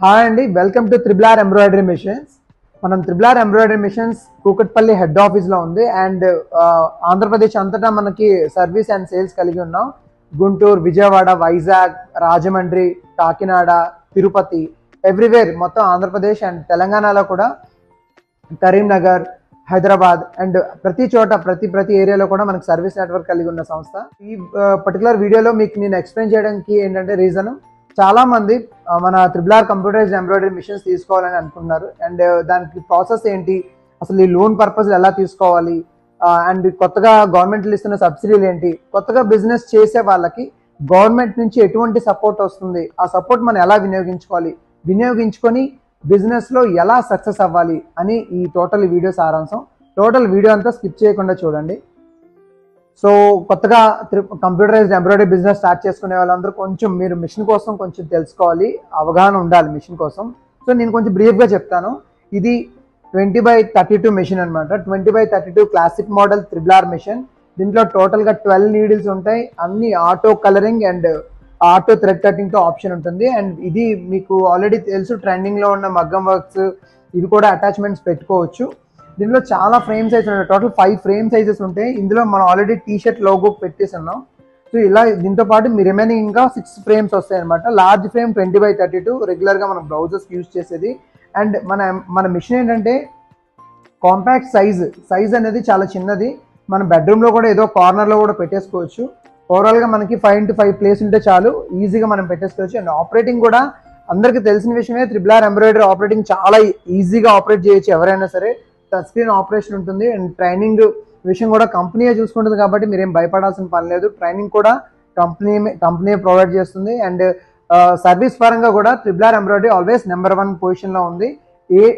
Hi అండి, welcome to triple R embroidery machines. మనం triple R embroidery machines Kukatpally head ఆఫీస్లో ఉంది. అండ్ ఆంధ్రప్రదేశ్ అంతటా మనకి సర్వీస్ అండ్ సేల్స్ కలిగి ఉన్నాం. గుంటూరు, విజయవాడ, వైజాగ్, రాజమండ్రి, కాకినాడ, తిరుపతి, ఎవ్రీవేర్ మొత్తం ఆంధ్రప్రదేశ్ అండ్ తెలంగాణలో కూడా, కరీంనగర్, హైదరాబాద్ అండ్ ప్రతి చోట ప్రతి ఏరియాలో కూడా మనకి సర్వీస్ నెట్వర్క్ కలిగి ఉన్న సంస్థ. ఈ పర్టికులర్ వీడియోలో మీకు నేను ఎక్స్ప్లెయిన్ చేయడానికి ఏంటంటే రీజన్, చాలా మంది మన triple R computerised embroidery machines తీసుకోవాలని అనుకున్నారు. అండ్ దానికి ప్రాసెస్ ఏంటి, అసలు ఈ లోన్ పర్పస్ ఎలా తీసుకోవాలి, అండ్ కొత్తగా గవర్నమెంట్లు ఇస్తున్న సబ్సిడీలు ఏంటి, కొత్తగా బిజినెస్ చేసే వాళ్ళకి గవర్నమెంట్ నుంచి ఎటువంటి సపోర్ట్ వస్తుంది, ఆ సపోర్ట్ మనం ఎలా వినియోగించుకొని బిజినెస్లో ఎలా సక్సెస్ అవ్వాలి అని ఈ టోటల్ వీడియో సారాంశం. టోటల్ వీడియో అంతా స్కిప్ చేయకుండా చూడండి. సో కొత్తగా కంప్యూటరైజ్డ్ ఎంబ్రాయిడరీ బిజినెస్ స్టార్ట్ చేసుకునే వాళ్ళందరూ కొంచెం మీరు మిషన్ కోసం కొంచెం తెలుసుకోవాలి, అవగాహన ఉండాలి మిషన్ కోసం. సో నేను కొంచెం బ్రీఫ్గా చెప్తాను. ఇది 20x32 మిషన్ అనమాట. 20x32 classic model triple R machine. దీంట్లో టోటల్గా 12 నీడిల్స్ ఉంటాయి. అన్ని auto colouring and auto thread కటింగ్తో ఆప్షన్ ఉంటుంది. అండ్ ఇది మీకు ఆల్రెడీ తెలుసు, ట్రెండింగ్లో ఉన్న మగ్గం వర్క్స్ ఇవి కూడా అటాచ్మెంట్స్ పెట్టుకోవచ్చు. దీనిలో చాలా ఫ్రేమ్ సైజెస్ ఉంటాయి. టోటల్ 5 ఫ్రేమ్ సైజెస్ ఉంటాయి. ఇందులో మనం ఆల్రెడీ టీషర్ట్ లోగో పెట్టేసి ఉన్నాం. సో ఇలా దీంతో పాటు మీ రిమైనింగ్ ఇంకా 6 ఫ్రేమ్స్ వస్తాయి అనమాట. లార్జ్ ఫ్రేమ్ 20x32 రెగ్యులర్గా మనం బ్లౌజెస్కి యూజ్ చేసేది. అండ్ మన మిషన్ ఏంటంటే కాంపాక్ట్ సైజ్ అనేది చాలా చిన్నది. మన బెడ్రూమ్లో కూడా ఏదో కార్నర్లో కూడా పెట్టేసుకోవచ్చు. ఓవరాల్గా మనకి 5x5 ప్లేస్ ఉంటే చాలు, ఈజీగా మనం పెట్టేసుకోవచ్చు. అండ్ ఆపరేటింగ్ కూడా అందరికీ తెలిసిన విషయమే, త్రిబుల్ ఆర్ ఎంబ్రాయిడరీ ఆపరేటింగ్ చాలా ఈజీగా ఆపరేట్ చేయొచ్చు ఎవరైనా సరే. టచ్ స్క్రీన్ ఆపరేషన్ ఉంటుంది. అండ్ ట్రైనింగ్ విషయం కూడా కంపెనీయే చూసుకుంటుంది కాబట్టి మీరేం భయపడాల్సిన పని లేదు. ట్రైనింగ్ కూడా కంపెనీ ప్రొవైడ్ చేస్తుంది. అండ్ సర్వీస్ పరంగా కూడా triple R embroidery always number 1 పొజిషన్లో ఉంది.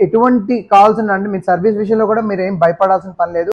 ఎటువంటి కాల్స్ అంటే మీ సర్వీస్ విషయంలో కూడా మీరు ఏం భయపడాల్సిన పని లేదు.